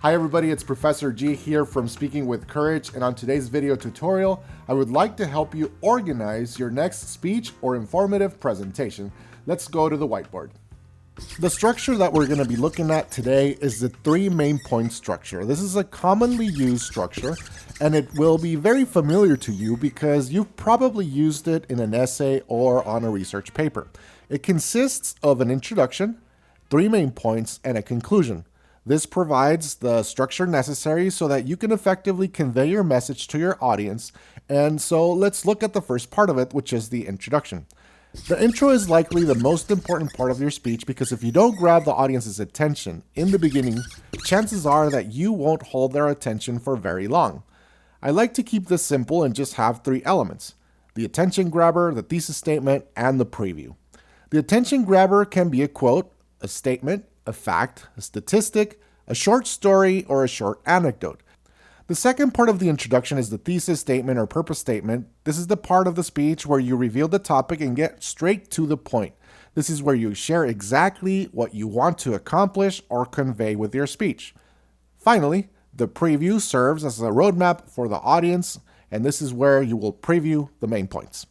Hi everybody, it's Professor G here from Speaking with Courage, and on today's video tutorial, I would like to help you organize your next speech or informative presentation. Let's go to the whiteboard. The structure that we're going to be looking at today is the 3 main point structure. This is a commonly used structure, and it will be very familiar to you because you've probably used it in an essay or on a research paper. It consists of an introduction, 3 main points, and a conclusion. This provides the structure necessary so that you can effectively convey your message to your audience. And so let's look at the first part of it, which is the introduction. The intro is likely the most important part of your speech because if you don't grab the audience's attention in the beginning, chances are that you won't hold their attention for very long. I like to keep this simple and just have 3 elements: the attention grabber, the thesis statement, and the preview. The attention grabber can be a quote, a statement, a fact, a statistic, a short story, or a short anecdote. The second part of the introduction is the thesis statement or purpose statement. This is the part of the speech where you reveal the topic and get straight to the point. This is where you share exactly what you want to accomplish or convey with your speech. Finally, the preview serves as a roadmap for the audience, and this is where you will preview the main points.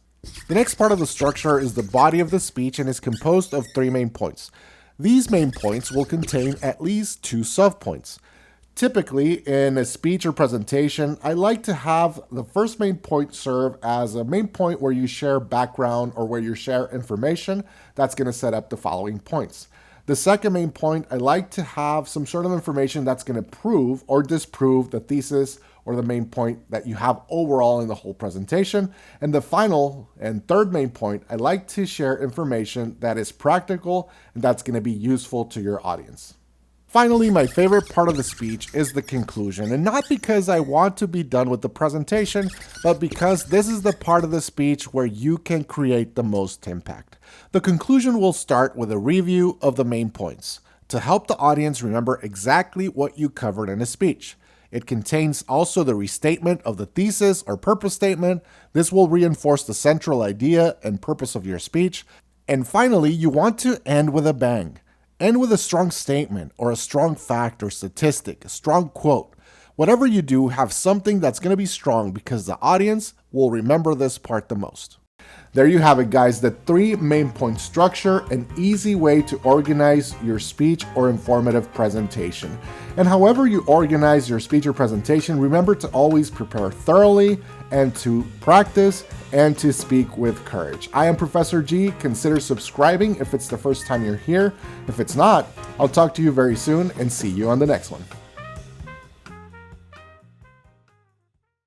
The next part of the structure is the body of the speech and is composed of 3 main points. These main points will contain at least 2 subpoints. Typically, in a speech or presentation, I like to have the first main point serve as a main point where you share background or where you share information that's going to set up the following points. The second main point, I like to have some sort of information that's going to prove or disprove the thesis or the main point that you have overall in the whole presentation. And the final and third main point, I like to share information that is practical and that's going to be useful to your audience. Finally, my favorite part of the speech is the conclusion, and not because I want to be done with the presentation, but because this is the part of the speech where you can create the most impact. The conclusion will start with a review of the main points to help the audience remember exactly what you covered in a speech. It contains also the restatement of the thesis or purpose statement. This will reinforce the central idea and purpose of your speech. And finally, you want to end with a bang. End with a strong statement or a strong fact or statistic, a strong quote. Whatever you do, have something that's going to be strong because the audience will remember this part the most. There you have it, guys, the 3 main point structure, an easy way to organize your speech or informative presentation. And however you organize your speech or presentation, remember to always prepare thoroughly and to practice and to speak with courage. I am Professor G. Consider subscribing if it's the first time you're here. If it's not, I'll talk to you very soon and see you on the next one.